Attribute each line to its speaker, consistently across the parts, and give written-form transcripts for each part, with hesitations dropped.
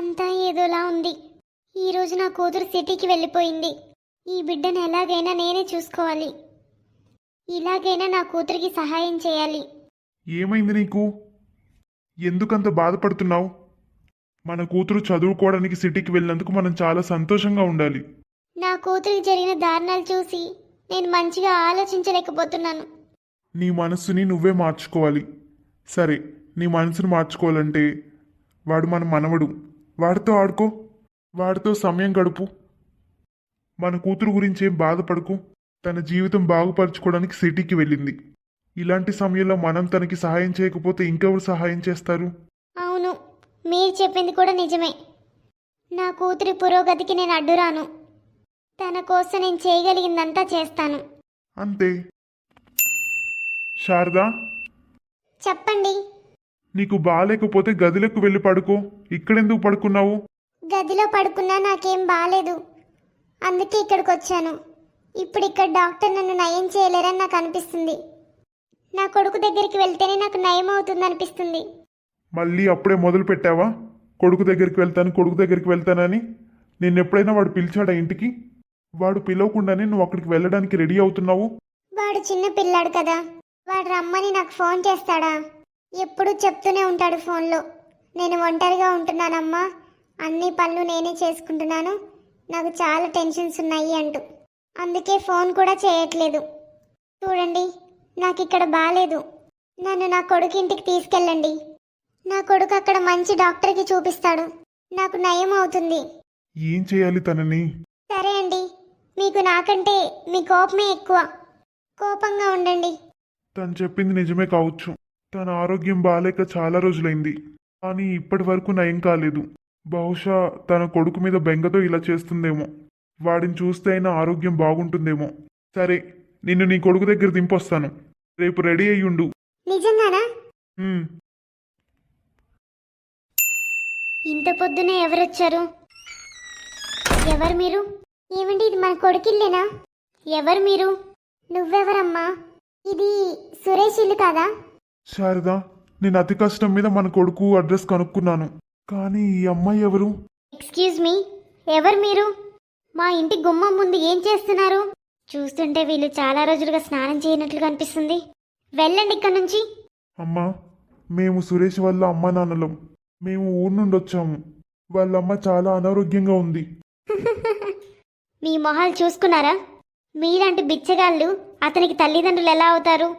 Speaker 1: అంతా ఏదోలా ఉంది. ఈరోజు నా కూతురు సిటీకి వెళ్ళిపోయింది. ఈ బిడ్డను ఎలాగైనా నేనే చూసుకోవాలి. ఇలాగైనా నా కూతురికి సహాయం చేయాలి.
Speaker 2: ఏమైంది నీకు? ఎందుకంత బాధపడుతున్నావు? మన కూతురు చదువుకోవడానికి సిటీకి వెళ్ళినందుకు మనం చాలా సంతోషంగా ఉండాలి.
Speaker 1: నా కూతురికి జరిగిన దారుణాలు చూసి నేను మంచిగా ఆలోచించలేకపోతున్నాను.
Speaker 2: నీ మనస్సుని నువ్వే మార్చుకోవాలి. సరే, నీ మనసును మార్చుకోవాలంటే వాడు మన మనవడు. వాడితో ఆడుకో, వాడితో సమయం గడుపు. మన కూతురు గురించి ఏం బాధపడకు. తన జీవితం బాగుపరచుకోవడానికి సిటీకి వెళ్ళింది. ఇలాంటి సమయంలో మనం తనకి సహాయం చేయకపోతే ఇంకెవరు సహాయం చేస్తారు?
Speaker 1: అవును, మీరు చెప్పింది కూడా నిజమే. నా కూతురి పురోగతికి నేను అడ్డురాను. తన కోసం నేను చేయగలిగిందంతా చేస్తాను.
Speaker 2: అంతే. శారదా,
Speaker 1: చెప్పండి.
Speaker 2: నీకు బాగాలేకపోతే గదిలోకి వెళ్ళి పడుకో. ఇక్కడెందుకు పడుకున్నావు?
Speaker 1: గదిలో పడుకున్నా నాకేం బాలేదు, అందుకే ఇక్కడికి వచ్చాను. ఇప్పుడు ఇక్కడ డాక్టర్ నన్ను నయం చేయలేరని నాకు అనిపిస్తుంది. నా కొడుకు దగ్గరికి వెళ్తేనే నాకు నయం అవుతుంది అనిపిస్తుంది.
Speaker 2: మళ్ళీ అప్పుడే మొదలు పెట్టావా? కొడుకు దగ్గరికి వెళ్తానని. నిన్నెప్పుడైనా వాడు పిలిచాడా ఇంటికి? వాడు పిలవకుండానే నువ్వు అక్కడికి వెళ్ళడానికి రెడీ అవుతున్నావు.
Speaker 1: వాడు చిన్న పిల్లాడు కదా, వాడు రమ్మని నాకు ఫోన్ చేస్తాడా? ఎప్పుడూ చెప్తూనే ఉంటాడు ఫోన్లో, నేను ఒంటరిగా ఉంటున్నానమ్మా, అన్ని పనులు నేనే చేసుకుంటున్నాను, నాకు చాలా టెన్షన్స్ ఉన్నాయి అంటూ. అందుకే ఫోన్ కూడా చేయట్లేదు. చూడండి, నాకు ఇక్కడ బాలేదు. నన్ను నా కొడుకు ఇంటికి తీసుకెళ్ళండి. నా కొడుకు అక్కడ మంచి డాక్టర్కి చూపిస్తాడు, నాకు నయం అవుతుంది.
Speaker 2: ఏం చేయాలి తనని?
Speaker 1: సరే అండి, మీకు నాకంటే మీ కోపమే ఎక్కువ. కోపంగా ఉండండి.
Speaker 2: తను చెప్పింది నిజమే కావచ్చు. తన ఆరోగ్యం బాలేక చాలా రోజులైంది, కానీ ఇప్పటి వరకు నయం కాలేదు. బహుశా తన కొడుకు మీద బెంగతో ఇలా చేస్తుందేమో. వాడిని చూస్తే అయినా ఆరోగ్యం బాగుంటుందేమో. సరే, నిన్ను నీ కొడుకు దగ్గర దింపొస్తాను. రేపు రెడీ అయ్యుండు.
Speaker 1: నిజంగానా?
Speaker 2: ఉమ్,
Speaker 1: ఇంత పొద్దునే ఎవరొచ్చారు? ఎవరు మీరు? ఏమండి, ఇది మన కొడుకిల్లేనా? ఎవరు మీరు? నువ్వెవరమ్మా? ఇది సురేష్ ఇల్లు కాదా?
Speaker 2: శారదా, నేను అతి కష్టం మీద మన కొడుకు అడ్రస్ కనుక్కున్నాను. కానీ ఈ అమ్మాయి ఎవరు?
Speaker 1: ఎక్స్క్యూజ్ మీ, ఎవరు మీరు? మా ఇంటి గుమ్మం ముందు ఏం చేస్తున్నారు? చూస్తుంటే వీళ్ళు చాలా రోజులుగా స్నానం చేయనట్లుగా అనిపిస్తుంది. వెళ్ళండి ఇక్కడ నుంచి.
Speaker 2: అమ్మా, మేము సురేష్ వాళ్ళ అమ్మా నాన్నలం. మేము ఊరు నుండి వచ్చాము. వాళ్ళమ్మ చాలా అనారోగ్యంగా ఉంది.
Speaker 1: మీ మొహాలు చూసుకున్నారా? మీలాంటి బిచ్చగాళ్ళు అతనికి తల్లిదండ్రులు ఎలా అవుతారు?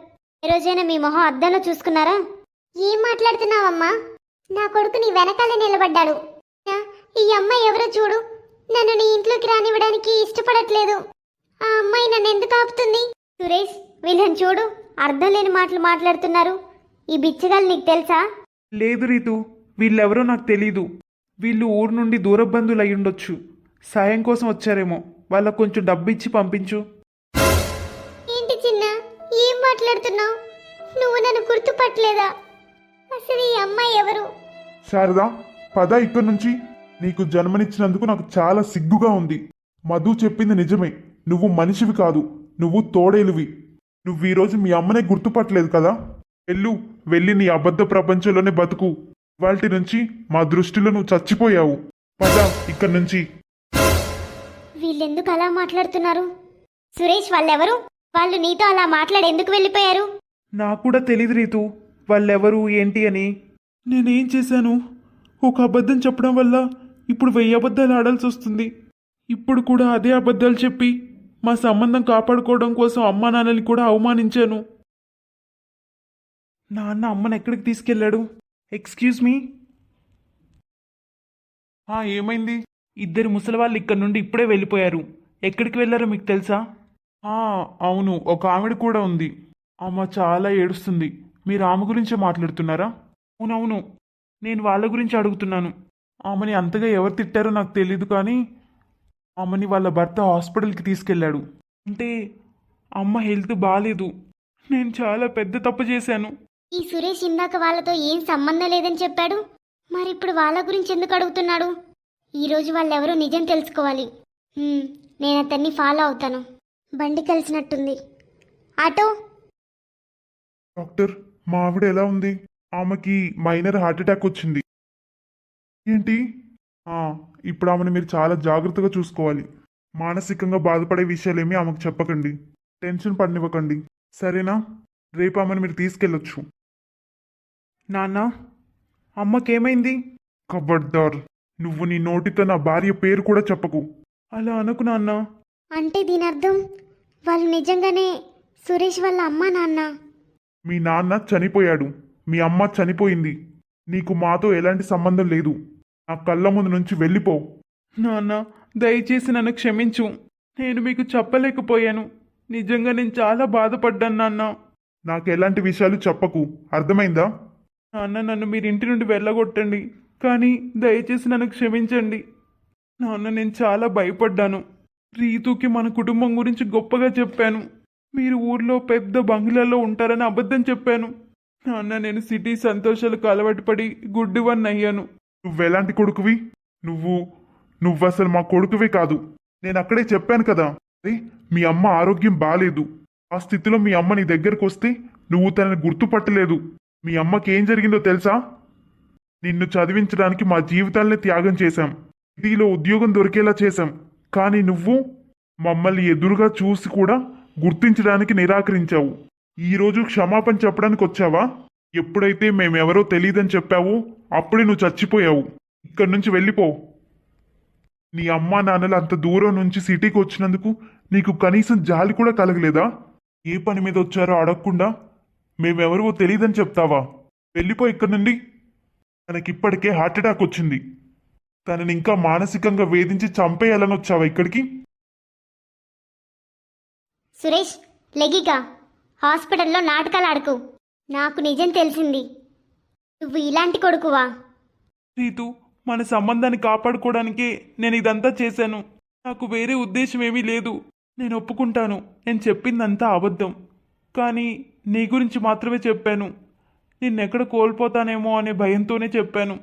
Speaker 1: ఏ రోజైనా మీ మొహం అద్దంలో చూసుకున్నారా? ఏం మాట్లాడుతున్నావమ్మా? నా కొడుకు నీ వెనకాలే నిలబడ్డాడు. ఈ అమ్మాయి ఎవరో చూడు, నన్ను నీ ఇంట్లోకి రానివ్వడానికి ఇష్టపడట్లేదు. ఆ అమ్మాయి నన్ను ఎందుకు ఆపుతుంది? సురేష్, వీళ్ళని చూడు, అర్థం లేని మాటలు మాట్లాడుతున్నారు. ఈ బిచ్చగాళ్ళు నీకు తెలుసా?
Speaker 3: లేదు రీతు, వీళ్ళెవరో నాకు తెలీదు. వీళ్ళు ఊరు నుండి దూర బంధువులు అయ్యుండొచ్చు. సాయం కోసం వచ్చారేమో. వాళ్ళకు కొంచెం డబ్బు ఇచ్చి పంపించు.
Speaker 1: ఏంటి చిన్న, ఏం మాట్లాడుతున్నావు? నువ్వు నన్ను గుర్తుపట్టలేదా? అసలు ఈ అమ్మాయి ఎవరు?
Speaker 2: శారదా, పద ఇక్కడి నుంచి. నీకు జన్మనిచ్చినందుకు నాకు చాలా సిగ్గుగా ఉంది. మధు చెప్పింది నిజమే. నువ్వు మనిషివి కాదు, నువ్వు తోడేలువి. నువ్వు ఈరోజు మీ అమ్మనే గుర్తుపట్టలేదు కదా? వెళ్ళి నీ అబద్ధ ప్రపంచంలోనే బతుకు. వాటి నుంచి మా దృష్టిలో నువ్వు చచ్చిపోయావు. పద ఇక్కడి నుంచి.
Speaker 1: వీళ్ళెందుకు అలా మాట్లాడుతున్నారు? సురేష్, వాళ్ళెవరు? వాళ్ళు నీతో అలా మాట్లాడి ఎందుకు వెళ్ళిపోయారు?
Speaker 3: నాకు కూడా తెలీదు రీతు, వాళ్ళెవరు ఏంటి అని. నేనేం చేశాను? ఒక అబద్ధం చెప్పడం వల్ల ఇప్పుడు 1000 అబద్ధాలు ఆడాల్సి వస్తుంది. ఇప్పుడు కూడా అదే అబద్ధాలు చెప్పి మా సంబంధం కాపాడుకోవడం కోసం అమ్మా నాన్నని కూడా అవమానించాను. నాన్న అమ్మని ఎక్కడికి తీసుకెళ్ళాడు? Excuse me.
Speaker 2: ఏమైంది?
Speaker 3: ఇద్దరు ముసలి వాళ్ళు ఇక్కడ నుండి ఇప్పుడే వెళ్ళిపోయారు. ఎక్కడికి వెళ్ళారో మీకు తెలుసా?
Speaker 2: అవును, ఒక ఆవిడ కూడా ఉంది. ఆమె చాలా ఏడుస్తుంది. మీరు ఆమె గురించే మాట్లాడుతున్నారా?
Speaker 3: అవునవును, నేను వాళ్ళ గురించి అడుగుతున్నాను.
Speaker 2: ఆమెని అంతగా ఎవరు తిట్టారో నాకు తెలీదు, కానీ ఆమెని వాళ్ళ భర్త హాస్పిటల్కి తీసుకెళ్ళాడు.
Speaker 3: అంటే అమ్మ హెల్త్ బాగాలేదు. నేను చాలా పెద్ద తప్పు చేశాను.
Speaker 1: ఈ సురేష్ ఇందాక వాళ్ళతో ఏం సంబంధం లేదని చెప్పాడు, మరి ఇప్పుడు వాళ్ళ గురించి ఎందుకు అడుగుతున్నాడు? ఈరోజు వాళ్ళెవరో నిజం తెలుసుకోవాలి. నేను అతన్ని ఫాలో అవుతాను. బండి కలిసినట్టుంది. ఆటో.
Speaker 2: డాక్టర్, మా ఆవిడ ఎలా ఉంది? ఆమెకి మైనర్ హార్ట్ అటాక్ వచ్చింది. ఏంటి? ఆ, ఇప్పుడు ఆమెను మీరు చాలా జాగ్రత్తగా చూసుకోవాలి. మానసికంగా బాధపడే విషయాలేమీ ఆమెకు చెప్పకండి. టెన్షన్ పడనివ్వకండి. సరేనా? రేపు ఆమెను మీరు తీసుకెళ్ళొచ్చు.
Speaker 3: నాన్న, అమ్మకేమైంది?
Speaker 2: కబడ్దార్, నువ్వు నీ నోటితో నా భార్య పేరు కూడా చెప్పకు.
Speaker 3: అలా అనకు నాన్న.
Speaker 1: అంటే దీని అర్థం వాళ్ళు నిజంగానే సురేష్ వాళ్ళ అమ్మా నాన్న.
Speaker 2: మీ నాన్న చనిపోయాడు, మీ అమ్మ చనిపోయింది. నీకు మాతో ఎలాంటి సంబంధం లేదు. నా కళ్ళ ముందు నుంచి వెళ్ళిపో.
Speaker 3: నాన్న, దయచేసి నన్ను క్షమించు. నేను మీకు చెప్పలేకపోయాను. నిజంగా నేను చాలా బాధపడ్డాను నాన్న.
Speaker 2: నాకు ఎలాంటి విషయాలు చెప్పకు, అర్థమైందా?
Speaker 3: నాన్న, నన్ను మీరు ఇంటి నుండి వెళ్ళగొట్టండి, కానీ దయచేసి నన్ను క్షమించండి. నాన్న, నేను చాలా భయపడ్డాను. రీతుకి మన కుటుంబం గురించి గొప్పగా చెప్పాను. మీరు ఊర్లో పెద్ద బంగ్లాలో ఉంటారని అబద్ధం చెప్పాను. నాన్న, నేను సిటీ సంతోషాలకు అలవాటు పడి గుడ్డివన్నీ అయ్యాను.
Speaker 2: నువ్వెలాంటి కొడుకువి? నువ్వసలు మా కొడుకువే కాదు. నేను అక్కడే చెప్పాను కదా. అరే, మీ అమ్మ ఆరోగ్యం బాలేదు. ఆ స్థితిలో మీ అమ్మ నీ దగ్గరకు వస్తే నువ్వు తనని గుర్తుపట్టలేదు. మీ అమ్మకి ఏం జరిగిందో తెలుసా? నిన్ను చదివించడానికి మా జీవితాల్ని త్యాగం చేశాం. సిటీలో ఉద్యోగం దొరికేలా చేశాం. కానీ నువ్వు మమ్మల్ని ఎదురుగా చూసి కూడా గుర్తించడానికి నిరాకరించావు. ఈరోజు క్షమాపణ చెప్పడానికి వచ్చావా? ఎప్పుడైతే మేమెవరో తెలియదని చెప్పావో అప్పుడే నువ్వు చచ్చిపోయావు. ఇక్కడి నుంచి వెళ్ళిపో. నీ అమ్మా నాన్నలు అంత దూరం నుంచి సిటీకి వచ్చినందుకు నీకు కనీసం జాలి కూడా కలగలేదా? ఏ పని మీద వచ్చారో అడగకుండా మేమెవరో తెలియదని చెప్తావా? వెళ్ళిపో ఇక్కడి నుండి. తనకిప్పటికే హార్ట్అటాక్ వచ్చింది. తనని ఇంకా మానసికంగా వేధించి చంపేయాలని వచ్చావా ఇక్కడికి?
Speaker 1: సురేష్, లెగిగా హాస్పిటల్లో నాటకాలు ఆడుకు. నాకు నిజం తెలిసింది. నువ్వు ఇలాంటి కొడుకువా?
Speaker 3: రీతు, మన సంబంధాన్ని కాపాడుకోవడానికే నేను ఇదంతా చేశాను. నాకు వేరే ఉద్దేశం ఏమీ లేదు. నేను ఒప్పుకుంటాను, నేను చెప్పిందంతా అబద్ధం. కానీ నీ గురించి మాత్రమే చెప్పాను. నిన్నెక్కడ కోల్పోతానేమో అనే భయంతోనే చెప్పాను.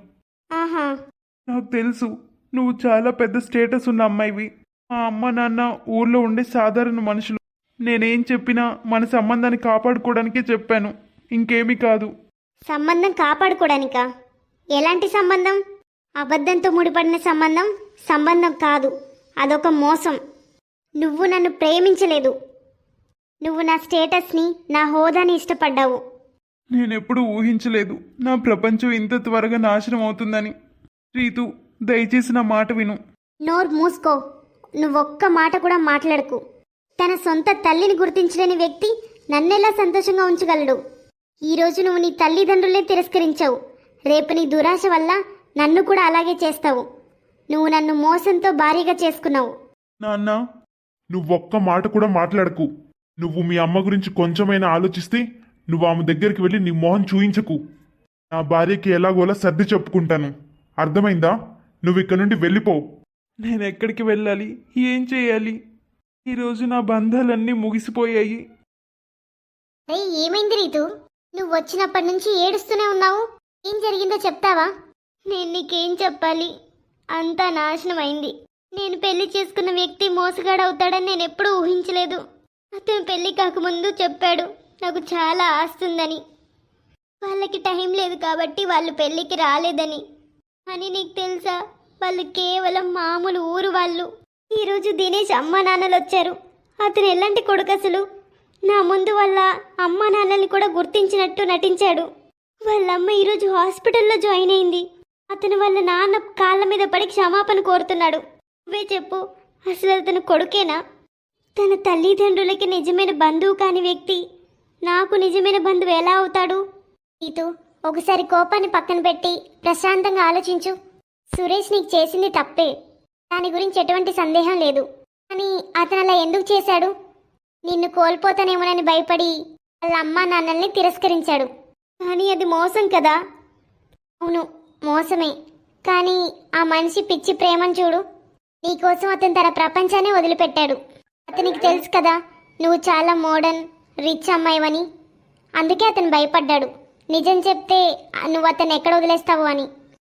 Speaker 1: ఆహా,
Speaker 3: నాకు తెలుసు, నువ్వు చాలా పెద్ద స్టేటస్ ఉన్న అమ్మాయివి. మా అమ్మ నాన్న ఊర్లో ఉండే సాధారణ మనుషులు. నేనేం చెప్పినా మన సంబంధాన్ని కాపాడుకోవడానికే చెప్పాను, ఇంకేమీ కాదు.
Speaker 1: సంబంధం కాపాడుకోవడానికా? ఎలాంటి సంబంధం? అబద్ధంతో ముడిపడిన సంబంధం సంబంధం కాదు, అదొక మోసం. నువ్వు నన్ను ప్రేమించలేదు. నువ్వు నా స్టేటస్ని, నా హోదాని ఇష్టపడ్డావు.
Speaker 3: నేనెప్పుడూ ఊహించలేదు నా ప్రపంచం ఇంత త్వరగా నాశనం అవుతుందని. రీతు, దయచేసి నా మాట విను.
Speaker 1: నోరు మూసుకో. నువ్వొక్క మాట కూడా మాట్లాడకు. తన సొంత తల్లిని గుర్తించలేని వ్యక్తి నన్నెలా సంతోషంగా ఉంచగలడు? ఈరోజు నువ్వు నీ తల్లిదండ్రులే తిరస్కరించావు. రేపు నీ దురాశ వల్ల నన్ను కూడా అలాగే చేస్తావు. నువ్వు నన్ను మోసంతో భారీగా చేసుకున్నావు.
Speaker 3: నాన్న,
Speaker 2: నువ్వొక్క మాట కూడా మాట్లాడకు. నువ్వు మీ అమ్మ గురించి కొంచెమైనా ఆలోచిస్తే నువ్వు ఆమె దగ్గరికి వెళ్ళి నీ మొహం చూయించకు. నా భార్యకి ఎలాగోలా సర్ది చెప్పుకుంటాను, అర్థమైందా? నువ్వు ఇక్కడి నుండి వెళ్ళిపో.
Speaker 3: నేను ఎక్కడికి వెళ్ళాలి? ఏం చేయాలి? ఈరోజు నా బంధాలన్నీ ముగిసిపోయాయి.
Speaker 1: అరే, ఏమైంది రీతు? నువ్వు వచ్చినప్పటి నుంచి ఏడుస్తూనే ఉన్నావు. ఏం జరిగిందో చెప్తావా? నేను నీకేం చెప్పాలి? అంతా నాశనం అయింది. నేను పెళ్లి చేసుకున్న వ్యక్తి మోసగాడవుతాడని నేను ఎప్పుడూ ఊహించలేదు. అతను పెళ్లి కాకముందు చెప్పాడు నాకు చాలా ఆస్తుందని. వాళ్ళకి టైం లేదు కాబట్టి వాళ్ళు పెళ్లికి రాలేదని. అని నీకు తెలుసా, వాళ్ళు కేవలం మామూలు ఊరు వాళ్ళు. ఈరోజు దినేష్ అమ్మ నాన్నలు వచ్చారు. అతను ఎలాంటి కొడుకు అసలు? నా ముందు వాళ్ళ అమ్మ నాన్నల్ని కూడా గుర్తించినట్టు నటించాడు. వాళ్ళమ్మ ఈరోజు హాస్పిటల్లో జాయిన్ అయింది. అతను వాళ్ళ నాన్న కాళ్ళ మీద పడి క్షమాపణ కోరుతున్నాడు. నువ్వే చెప్పు, అసలు అతను కొడుకేనా? తన తల్లిదండ్రులకి నిజమైన బంధువు కాని వ్యక్తి నాకు నిజమైన బంధువు ఎలా అవుతాడు? నీతు, ఒకసారి కోపాన్ని పక్కన పెట్టి ప్రశాంతంగా ఆలోచించు. సురేష్ నీకు చేసింది తప్పే, దాని గురించి ఎటువంటి సందేహం లేదు. కానీ అతను అలా ఎందుకు చేశాడు? నిన్ను కోల్పోతానేమోనని భయపడి వాళ్ళ అమ్మా నాన్నల్ని తిరస్కరించాడు. కానీ అది మోసం కదా? అవును, మోసమే. కానీ ఆ మనిషి పిచ్చి ప్రేమను చూడు. నీకోసం అతను తన ప్రపంచాన్ని వదిలిపెట్టాడు. అతనికి తెలుసు కదా నువ్వు చాలా మోడర్న్, రిచ్ అమ్మాయివని. అందుకే అతను భయపడ్డాడు. నిజం చెప్తే నువ్వు అతన్ని ఎక్కడ వదిలేస్తావు అని.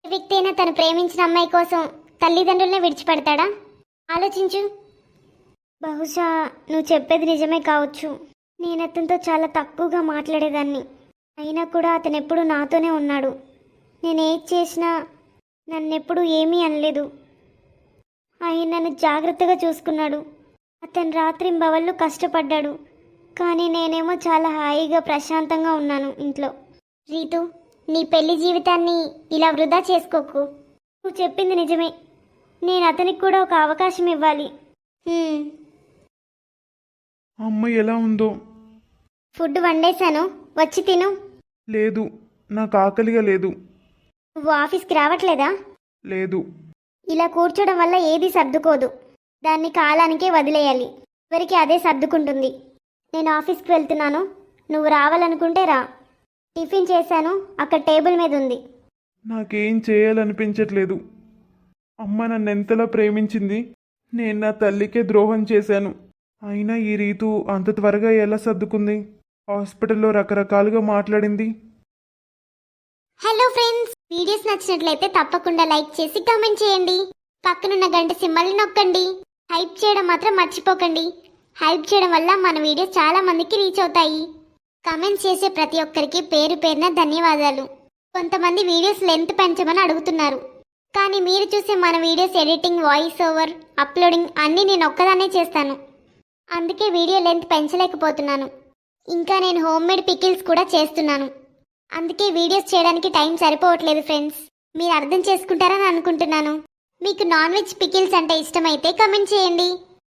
Speaker 1: ఏ వ్యక్తి అయినా తను ప్రేమించిన అమ్మాయి కోసం తల్లిదండ్రులనే విడిచిపెడతాడా? ఆలోచించు. బహుశా నువ్వు చెప్పేది నిజమే కావచ్చు. నేను అతనితో చాలా తక్కువగా మాట్లాడేదాన్ని. అయినా కూడా అతను ఎప్పుడు నాతోనే ఉన్నాడు. నేను ఏది చేసినా నన్నెప్పుడు ఏమీ అనలేదు. ఆయన నన్ను జాగ్రత్తగా చూసుకున్నాడు. అతను రాత్రింబవళ్ళు కష్టపడ్డాడు. కానీ నేనేమో చాలా హాయిగా ప్రశాంతంగా ఉన్నాను ఇంట్లో. రీతు, నీ పెళ్లి జీవితాన్ని ఇలా వృధా చేసుకోకు. నువ్వు చెప్పింది నిజమే. నేను అతనికి కూడా ఒక అవకాశం ఇవ్వాలి.
Speaker 3: అమ్మ ఎలా ఉందో?
Speaker 1: ఫుడ్ వండేశాను, వచ్చి తిను.
Speaker 3: లేదు, నాకు ఆకలిగా లేదు.
Speaker 1: నువ్వు ఆఫీస్కి రావట్లేదా?
Speaker 3: లేదు.
Speaker 1: ఇలా కూర్చోడం వల్ల ఏది సర్దుకోదు. దాన్ని కాలానికే వదిలేయాలి. ఎవరికి అదే సర్దుకుంటుంది. నేను ఆఫీస్కి వెళ్తున్నాను, నువ్వు రావాలనుకుంటే రా. టిఫిన్ చేశాను, అక్కడ టేబుల్ మీద ఉంది.
Speaker 3: నాకేం చేయాలనిపించట్లేదు. అమ్మ నన్ను ఎంతలా ప్రేమించింది. నేను నా తల్లికే ద్రోహం చేశాను. అయినా ఈ రీతు అంత త్వరగా ఎలా సర్దుకుంది? హాస్పిటల్లో రకరకాలుగా మాట్లాడింది.
Speaker 1: హలో ఫ్రెండ్స్, వీడియోస్ నచ్చినట్లయితే తప్పకుండా లైక్ చేసి కామెంట్ చేయండి. పక్కనున్న గంట సింబల్ని నొక్కండి. హైప్ చేయడం మాత్రం మర్చిపోకండి. హైప్ చేయడం వల్ల మన వీడియోస్ చాలా మందికి రీచ్ అవుతాయి. కామెంట్స్ చేసే ప్రతి ఒక్కరికి పేరు పేరున ధన్యవాదాలు. కొంతమంది వీడియోస్ లెంత్ పెంచమని అడుగుతున్నారు. కానీ మీరు చూసే మన videos editing, voice over, uploading అన్నీ నేను ఒక్కదానే చేస్తాను. అందుకే వీడియో లెంత్ పెంచలేకపోతున్నాను. ఇంకా నేను హోమ్ మేడ్ పికిల్స్ కూడా చేస్తున్నాను. అందుకే వీడియోస్ చేయడానికి టైం సరిపోవట్లేదు ఫ్రెండ్స్. మీరు అర్థం చేసుకుంటారని అనుకుంటున్నాను. మీకు నాన్ వెజ్ పికిల్స్ అంటే ఇష్టమైతే కామెంట్ చేయండి.